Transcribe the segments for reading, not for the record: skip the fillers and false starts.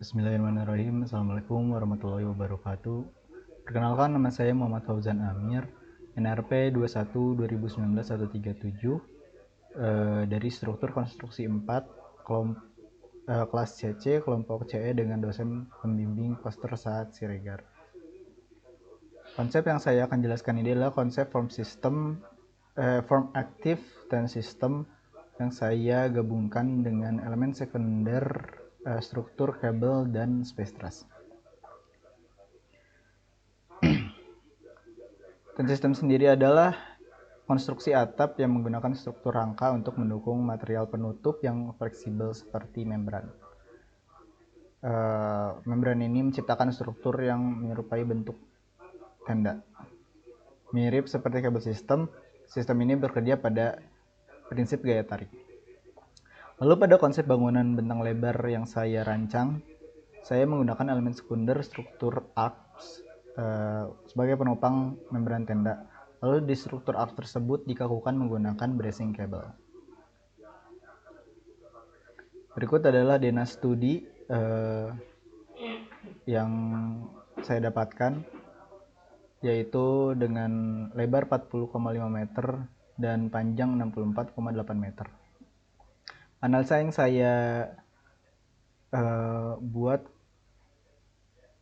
Bismillahirrahmanirrahim. Assalamualaikum warahmatullahi wabarakatuh. Perkenalkan, nama saya Muhammad Fauzan Amir, NRP 21 2019 137, dari struktur konstruksi 4, kelas CC, kelompok CE dengan dosen pembimbing Koster Saad Siregar. Konsep yang saya akan jelaskan ini adalah konsep form active dan sistem yang saya gabungkan dengan elemen sekunder, struktur, kabel, dan space truss. Dan sistem sendiri adalah konstruksi atap yang menggunakan struktur rangka untuk mendukung material penutup yang fleksibel seperti membran. Membran ini menciptakan struktur yang menyerupai bentuk tenda. Mirip seperti kabel sistem ini bekerja pada prinsip gaya tarik. Lalu pada konsep bangunan bentang lebar yang saya rancang, saya menggunakan elemen sekunder struktur arcs sebagai penopang membran tenda. Lalu di struktur arcs tersebut dikakukan menggunakan bracing cable. Berikut adalah Dena studi yang saya dapatkan, yaitu dengan lebar 40,5 meter dan panjang 64,8 meter. Analisa yang saya buat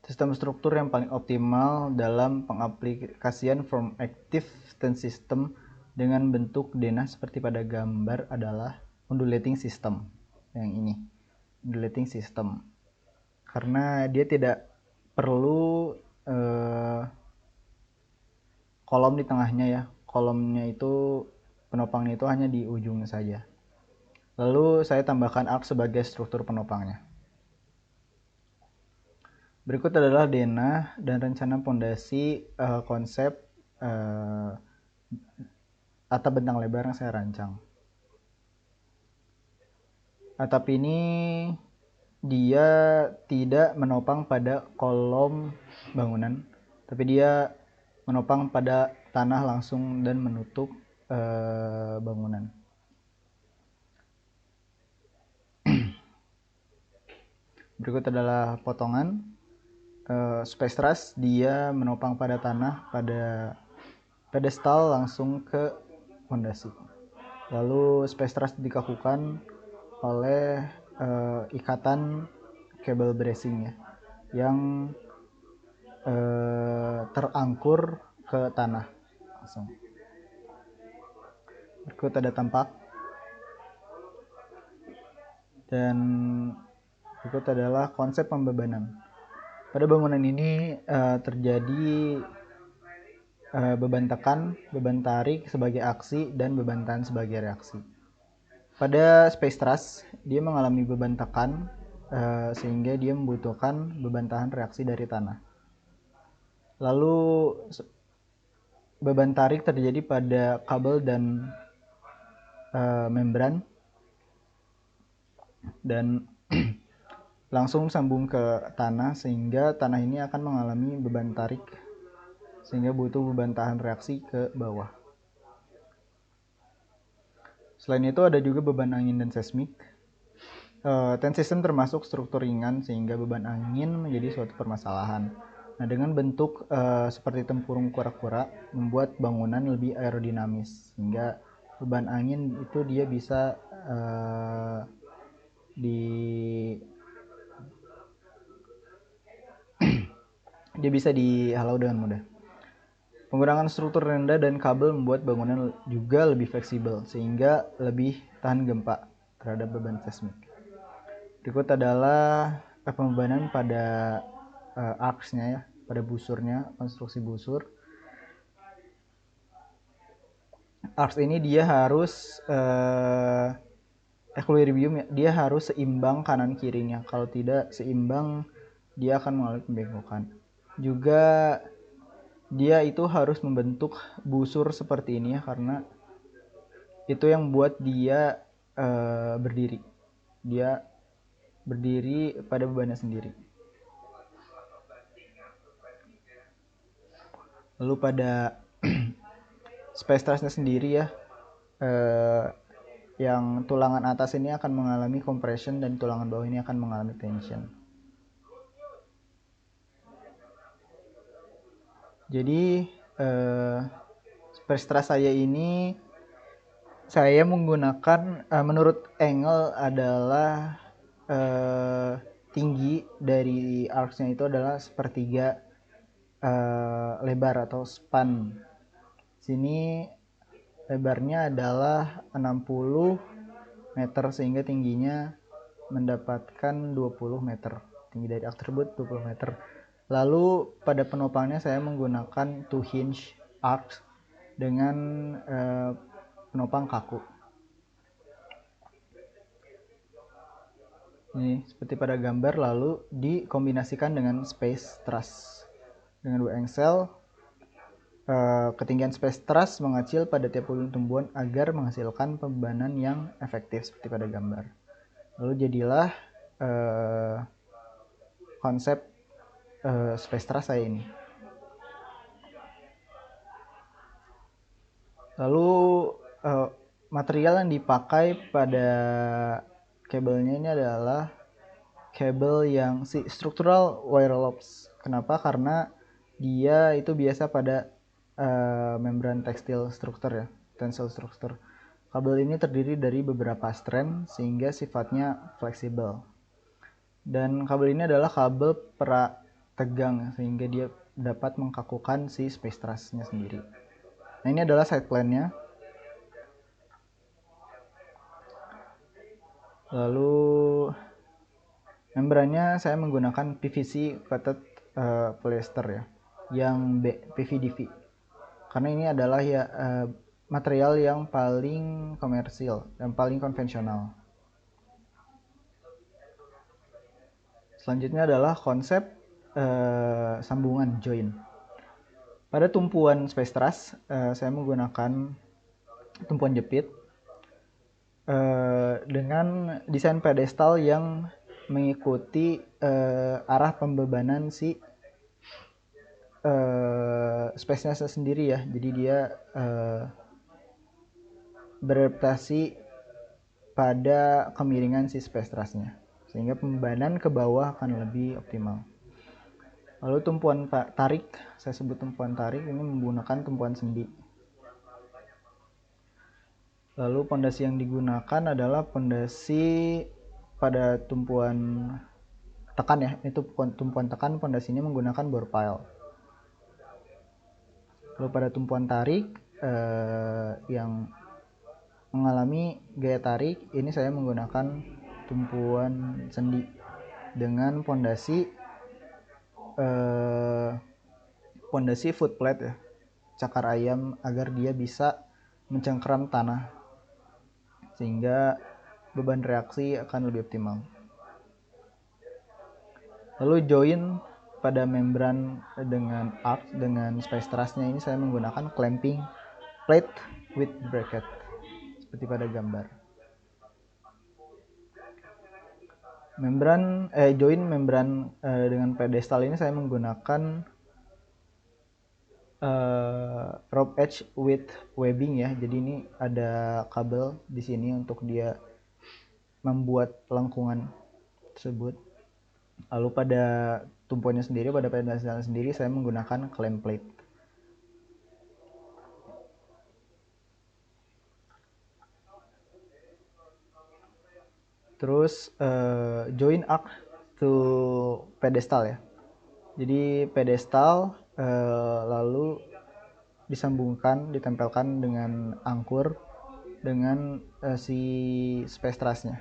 sistem struktur yang paling optimal dalam pengaplikasian form active dan sistem dengan bentuk denah seperti pada gambar adalah undulating system. Yang ini, undulating system, karena dia tidak perlu kolom di tengahnya ya. Kolomnya itu, penopangnya itu hanya di ujungnya saja. Lalu saya tambahkan arc sebagai struktur penopangnya. Berikut adalah denah dan rencana pondasi konsep atap bentang lebar yang saya rancang. Atap ini dia tidak menopang pada kolom bangunan, tapi dia menopang pada tanah langsung dan menutup bangunan. Berikut adalah potongan. Space truss dia menopang pada tanah, pada pedestal langsung ke fondasi. Lalu space truss dikakukan oleh ikatan kabel bracing ya, yang terangkur ke tanah langsung. Berikut ada tampak, dan berikut adalah konsep pembebanan. Pada bangunan ini terjadi beban tekan, beban tarik sebagai aksi, dan beban tahan sebagai reaksi. Pada space truss dia mengalami beban tekan sehingga dia membutuhkan beban tahan reaksi dari tanah. Lalu beban tarik terjadi pada kabel dan membran, dan langsung sambung ke tanah, sehingga tanah ini akan mengalami beban tarik sehingga butuh beban tahan reaksi ke bawah. Selain itu ada juga beban angin dan seismik. Ten system termasuk struktur ringan sehingga beban angin menjadi suatu permasalahan. Nah, dengan bentuk seperti tempurung kura-kura membuat bangunan lebih aerodinamis, sehingga beban angin itu dia bisa dihalau dengan mudah. Penggunaan struktur rendah dan kabel membuat bangunan juga lebih fleksibel sehingga lebih tahan gempa terhadap beban seismik. Berikut adalah pembebanan pada arcs-nya ya, pada busurnya, konstruksi busur. Arcs ini dia harus equilibrium ya, dia harus seimbang kanan kirinya. Kalau tidak seimbang, dia akan mengalami pembengkokan. Juga dia itu harus membentuk busur seperti ini ya, karena itu yang buat dia berdiri. Dia berdiri pada bebannya sendiri. Lalu pada space truss-nya sendiri ya, yang tulangan atas ini akan mengalami compression dan tulangan bawah ini akan mengalami tension. Jadi space truss saya ini saya menggunakan menurut Engel adalah tinggi dari arcsnya itu adalah sepertiga lebar atau span. Sini lebarnya adalah 60 meter sehingga tingginya mendapatkan 20 meter. Tinggi dari arc tersebut 20 meter. Lalu pada penopangnya saya menggunakan 2 hinge arcs dengan penopang kaku. Ini seperti pada gambar, lalu dikombinasikan dengan space truss. Dengan dua engsel, ketinggian space truss mengecil pada tiap ujung tumbuhan agar menghasilkan pembebanan yang efektif seperti pada gambar. Lalu jadilah konsep space truss saya ini. Lalu material yang dipakai pada kabelnya ini adalah kabel yang structural wire loops. Kenapa? Karena dia itu biasa pada membran tekstil struktur ya, tensile struktur. Kabel ini terdiri dari beberapa strand sehingga sifatnya fleksibel. Dan kabel ini adalah kabel perak tegang sehingga dia dapat mengkakukan si space truss-nya sendiri. Nah, ini adalah side plan-nya. Lalu membrannya saya menggunakan PVC coated polyester ya, yang PVDV. Karena ini adalah ya material yang paling komersil dan paling konvensional. Selanjutnya adalah konsep sambungan join. Pada tumpuan space truss saya menggunakan tumpuan jepit dengan desain pedestal yang mengikuti arah pembebanan si space-nya sendiri ya. Jadi dia beradaptasi pada kemiringan si space truss-nya sehingga pembebanan ke bawah akan lebih optimal. Lalu tumpuan tarik, saya sebut tumpuan tarik ini menggunakan tumpuan sendi. Lalu pondasi yang digunakan adalah pondasi pada tumpuan tekan ya, itu tumpuan tekan pondasinya menggunakan bore pile. Lalu pada tumpuan tarik yang mengalami gaya tarik ini saya menggunakan tumpuan sendi dengan pondasi foot plate ya, cakar ayam agar dia bisa mencengkeram tanah sehingga beban reaksi akan lebih optimal. Lalu join pada membran dengan arc dengan space truss-nya ini saya menggunakan clamping plate with bracket seperti pada gambar. Join membran dengan pedestal ini saya menggunakan rope edge with webbing ya. Jadi ini ada kabel di sini untuk dia membuat lengkungan tersebut. Lalu pada tumpuannya sendiri, pada pedestalnya sendiri saya menggunakan clamp plate. Terus join arc to pedestal ya. Jadi pedestal lalu disambungkan, ditempelkan dengan angkur dengan si space truss-nya.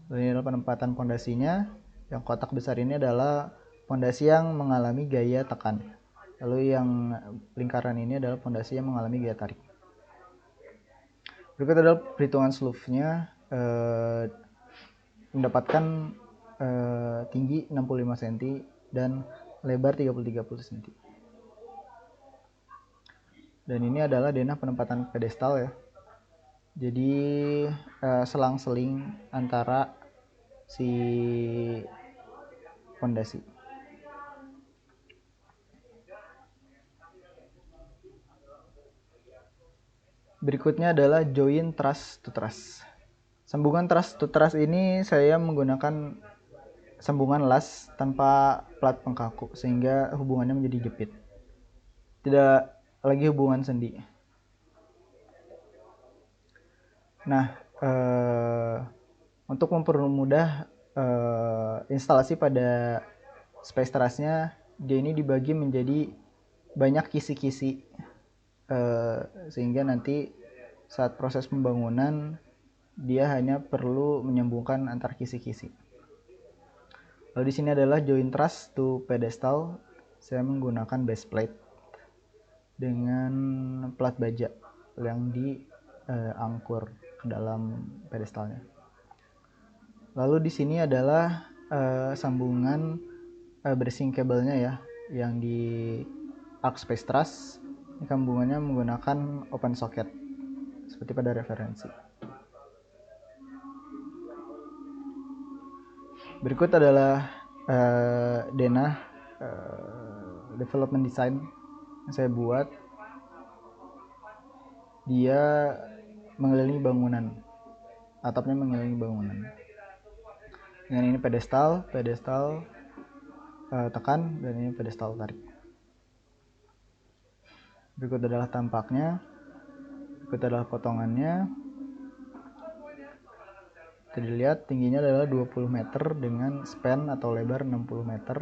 Ini adalah penempatan pondasinya. Yang kotak besar ini adalah pondasi yang mengalami gaya tekan. Lalu yang lingkaran ini adalah pondasi yang mengalami gaya tarik. Berikut adalah perhitungan slope-nya. Mendapatkan tinggi 65 cm dan lebar 30 cm. Dan ini adalah denah penempatan pedestal ya. Jadi selang-seling antara si pondasi. Berikutnya adalah join truss to truss. Sambungan truss to truss ini saya menggunakan sambungan las tanpa plat pengkaku sehingga hubungannya menjadi jepit, tidak lagi hubungan sendi. Nah, untuk mempermudah instalasi pada space trussnya, dia ini dibagi menjadi banyak kisi-kisi, sehingga nanti saat proses pembangunan dia hanya perlu menyambungkan antar kisi-kisi. Lalu di sini adalah joint truss to pedestal. Saya menggunakan base plate dengan plat baja yang diangkur ke dalam pedestalnya. Lalu di sini adalah sambungan bracing cable-nya ya, yang di arc space truss. Ini sambungannya menggunakan open socket seperti pada referensi. Berikut adalah denah development design yang saya buat. Dia mengelilingi bangunan, atapnya mengelilingi bangunan. Dengan ini pedestal tekan, dan ini pedestal tarik. Berikut adalah tampaknya. Berikut adalah potongannya. Bisa dilihat tingginya adalah 20 meter dengan span atau lebar 60 meter.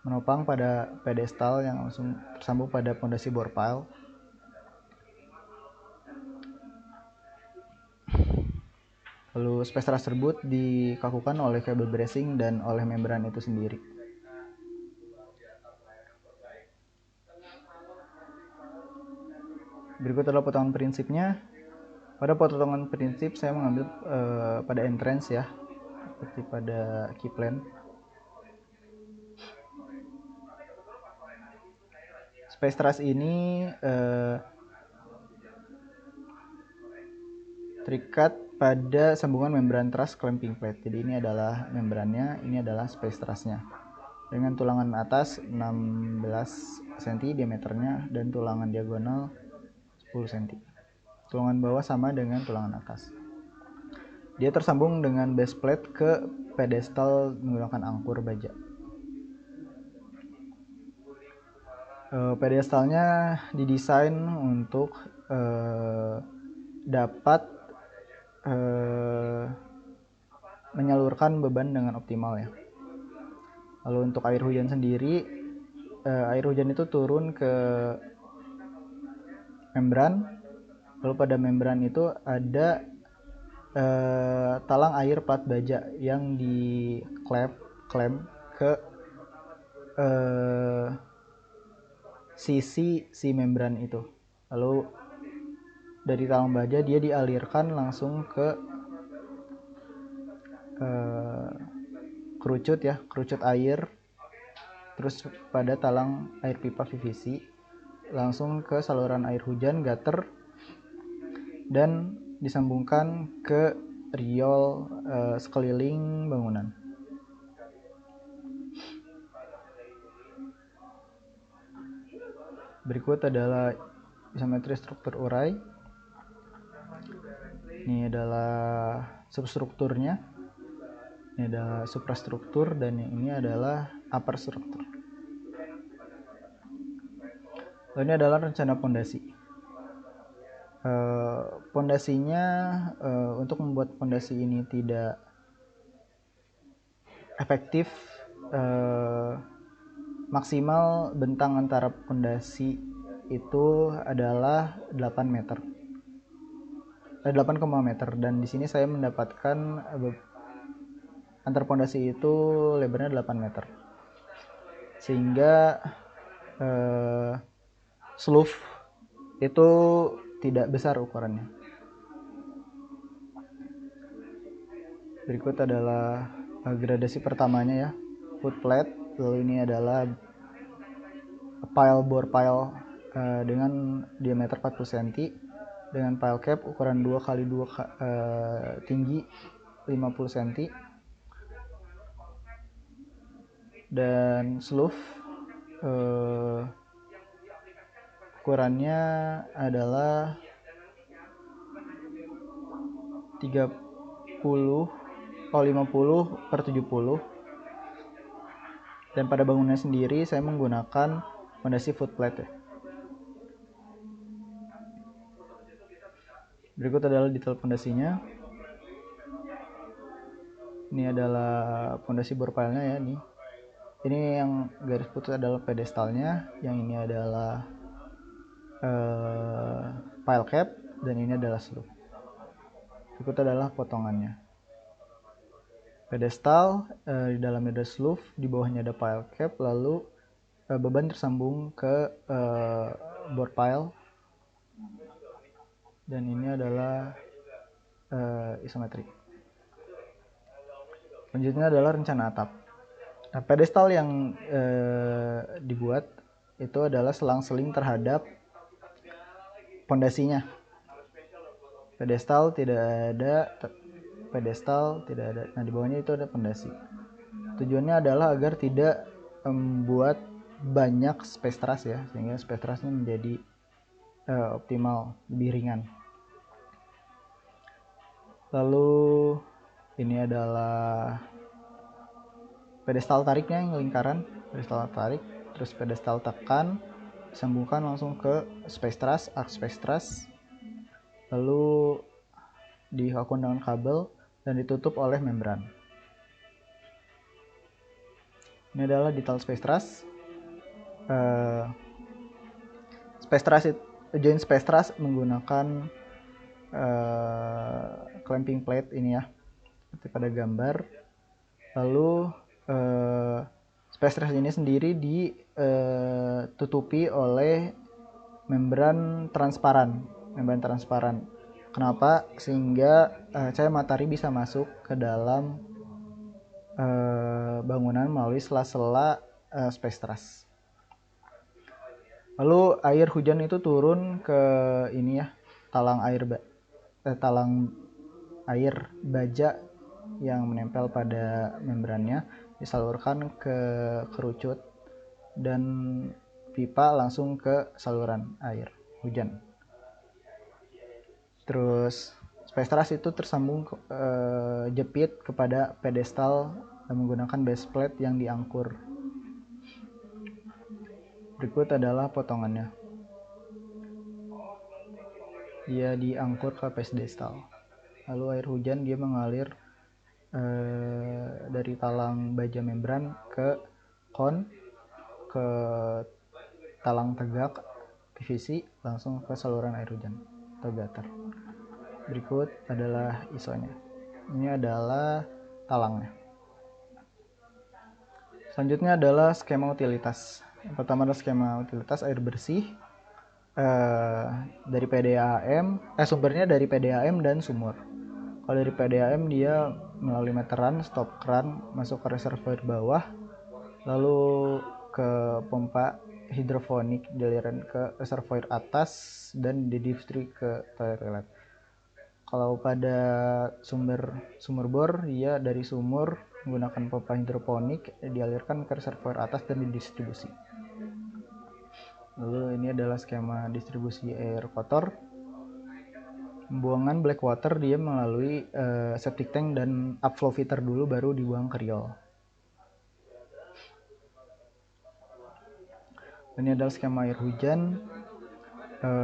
Menopang pada pedestal yang langsung tersambung pada fondasi bore pile. Lalu space truss tersebut dikakukan oleh kabel bracing dan oleh membran itu sendiri. Berikut adalah potongan prinsipnya. Pada potongan prinsip saya mengambil pada entrance ya, seperti pada keyplane. Space truss ini terikat pada sambungan membran truss clamping plate. Jadi ini adalah membrannya, ini adalah space trussnya. Dengan tulangan atas 16 cm diameternya dan tulangan diagonal 10 cm. Tulangan bawah sama dengan tulangan atas. Dia tersambung dengan base plate ke pedestal menggunakan angkur baja. Pedestalnya didesain untuk dapat menyalurkan beban dengan optimal ya. Lalu untuk air hujan sendiri, air hujan itu turun ke membran. Lalu pada membran itu ada talang air plat baja yang di klem ke sisi si membran itu. Lalu dari talang baja dia dialirkan langsung ke kerucut air, terus pada talang air pipa PVC langsung ke saluran air hujan gutter dan disambungkan ke riol sekeliling bangunan. Berikut adalah isometri struktur urai. Ini adalah substrukturnya. Ini adalah suprastruktur dan yang ini adalah upper struktur. Ini adalah rencana pondasi. Pondasinya untuk membuat pondasi ini tidak efektif, maksimal bentang antara pondasi itu adalah 8 meter. 8, meter, dan di sini saya mendapatkan antar pondasi itu lebarnya 8 meter. Sehingga slope itu tidak besar ukurannya. Berikut adalah gradasi pertamanya ya, foot plate. Lalu ini adalah bore pile dengan diameter 40 cm dengan pile cap ukuran 2x2 tinggi 50 cm dan slope ukurannya adalah 30 50/70. Dan pada bangunannya sendiri saya menggunakan fondasi footplate ya. Berikut adalah detail fondasinya. Ini adalah fondasi bore pile-nya ya, nih. Ini yang garis putih adalah pedestalnya, yang ini adalah pile cap, dan ini adalah slope. Berikut adalah potongannya. Pedestal, di dalamnya ada slope, di bawahnya ada pile cap, lalu beban tersambung ke bore pile, dan ini adalah isometrik. Selanjutnya adalah rencana atap. Nah, pedestal yang dibuat itu adalah selang-seling terhadap pondasinya. Pedestal tidak ada. Nah, di bawahnya itu ada pondasi. Tujuannya adalah agar tidak membuat banyak space truss ya, sehingga space trussnya menjadi optimal, lebih ringan. Lalu ini adalah pedestal tariknya yang lingkaran, pedestal tarik, terus pedestal tekan, sambungkan langsung ke space truss, arc space truss, lalu dikaku dengan kabel dan ditutup oleh membran. Ini adalah detail space truss. Joint space truss menggunakan clamping plate ini ya, seperti pada gambar. Lalu space truss ini sendiri ditutupi oleh membran transparan. Kenapa? Sehingga cahaya matahari bisa masuk ke dalam bangunan melalui sela-sela space truss. Lalu air hujan itu turun ke ini ya, talang air baja yang menempel pada membrannya, disalurkan ke kerucut dan pipa langsung ke saluran air hujan. Terus space truss itu tersambung jepit kepada pedestal menggunakan base plate yang diangkur. Berikut adalah potongannya. Dia diangkur ke pedestal. Lalu air hujan dia mengalir dari talang baja membran ke kon, ke talang tegak PVC, langsung ke saluran air hujan atau gutter. Berikut adalah isonya. Ini adalah talangnya. Selanjutnya adalah skema utilitas. Yang pertama adalah skema utilitas air bersih dari PDAM, sumbernya dari PDAM dan sumur. Kalau dari PDAM dia melalui meteran, stop keran, masuk ke reservoir bawah, lalu ke pompa hidrofonik, dialirkan ke reservoir atas dan didistribui ke toilet. Kalau pada sumur bor, dia dari sumur menggunakan pompa hidroponik dialirkan ke reservoir atas dan didistribusi. Lalu ini adalah skema distribusi air kotor. Pembuangan black water dia melalui septic tank dan upflow filter dulu, baru dibuang ke riol. Ini adalah skema air hujan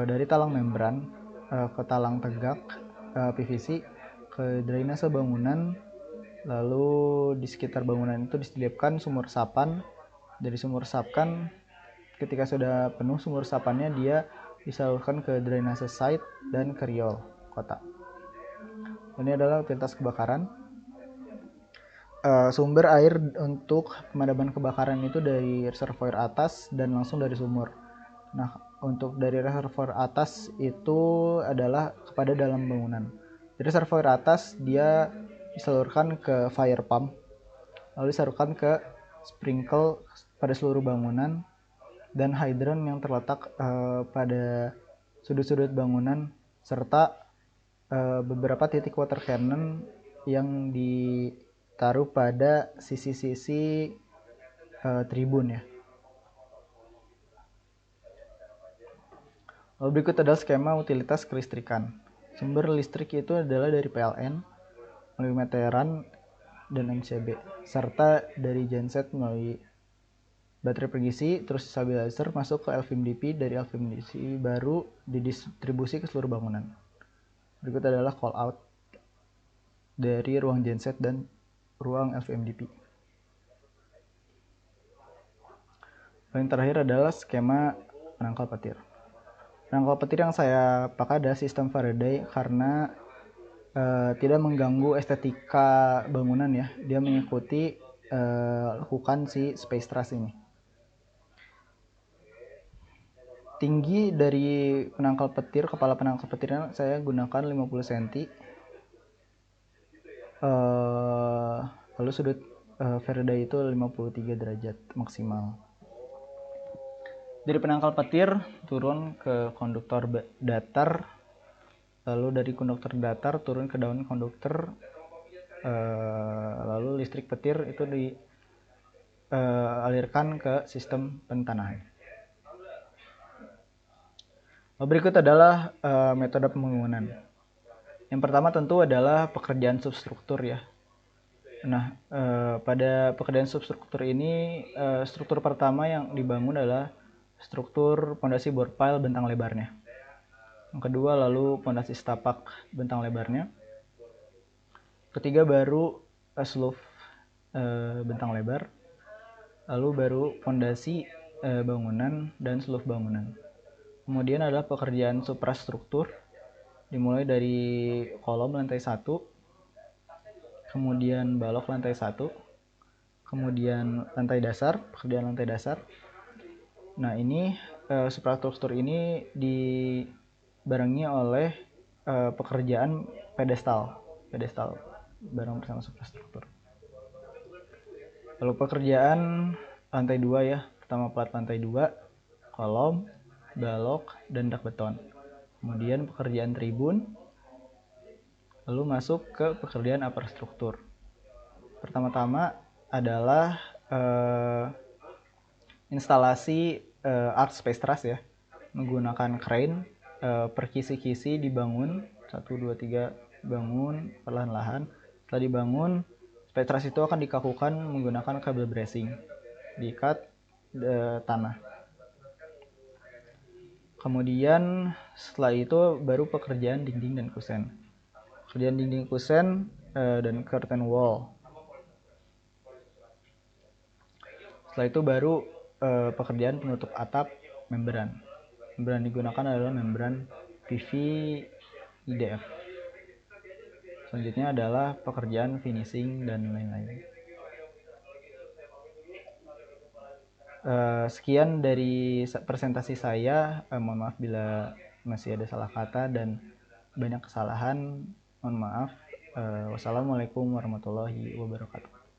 dari talang membran ke talang tegak PVC ke drainase bangunan, lalu di sekitar bangunan itu disediakan sumur resapan. Dari sumur resapan, ketika sudah penuh sumur resapannya, dia disalurkan ke drainase site dan ke riol kota. Ini adalah utilitas kebakaran. Sumber air untuk pemadaman kebakaran itu dari reservoir atas dan langsung dari sumur. Nah, untuk dari reservoir atas itu adalah kepada dalam bangunan. Dari reservoir atas dia disalurkan ke fire pump, lalu disalurkan ke sprinkle pada seluruh bangunan, dan hydrant yang terletak pada sudut-sudut bangunan, serta beberapa titik water cannon yang ditaruh pada sisi-sisi tribun ya. Lalu berikut adalah skema utilitas kelistrikan. Sumber listrik itu adalah dari PLN, melalui meteran, dan MCB, serta dari genset melalui baterai pengisi, terus stabilizer masuk ke LVMDP, dari LVMDP baru didistribusi ke seluruh bangunan. Berikut adalah call out dari ruang genset dan ruang LVMDP. Paling terakhir adalah skema penangkal petir. Penangkal petir yang saya pakai adalah sistem Faraday karena tidak mengganggu estetika bangunan ya. Dia mengikuti lekukan si space truss ini. Tinggi dari penangkal petir, kepala penangkal petirnya saya gunakan 50 cm. Lalu sudut Faraday itu 53 derajat maksimal. Dari penangkal petir turun ke konduktor datar, lalu dari konduktor datar turun ke daun konduktor, lalu listrik petir itu dialirkan ke sistem pentanahan. Berikut adalah metode pembangunan. Yang pertama tentu adalah pekerjaan substruktur ya. Nah, pada pekerjaan substruktur ini, struktur pertama yang dibangun adalah struktur pondasi bore pile bentang lebarnya. Yang kedua lalu pondasi setapak bentang lebarnya. Ketiga baru slope bentang lebar. Lalu baru pondasi bangunan dan slope bangunan. Kemudian adalah pekerjaan suprastruktur, dimulai dari kolom lantai 1, kemudian balok lantai 1, kemudian lantai dasar, pekerjaan lantai dasar. Nah, ini suprastruktur ini dibarengi oleh pekerjaan pedestal bareng bersama suprastruktur. Lalu pekerjaan lantai 2 ya, pertama plat lantai 2, kolom, balok, dan dak beton. Kemudian pekerjaan tribun, lalu masuk ke pekerjaan upper struktur. Pertama-tama adalah instalasi arch space truss ya, menggunakan crane, per kisi-kisi dibangun 1, 2, 3 bangun perlahan-lahan. Setelah dibangun, space truss itu akan dikakukan menggunakan kabel bracing, diikat tanah. Kemudian setelah itu baru pekerjaan dinding dan kusen. Pekerjaan dinding kusen dan curtain wall. Setelah itu baru pekerjaan penutup atap membran. Membran digunakan adalah membran PV IDF. Selanjutnya adalah pekerjaan finishing dan lain-lain. Sekian dari presentasi saya. Mohon maaf bila masih ada salah kata dan banyak kesalahan. Mohon maaf. Wassalamualaikum warahmatullahi wabarakatuh.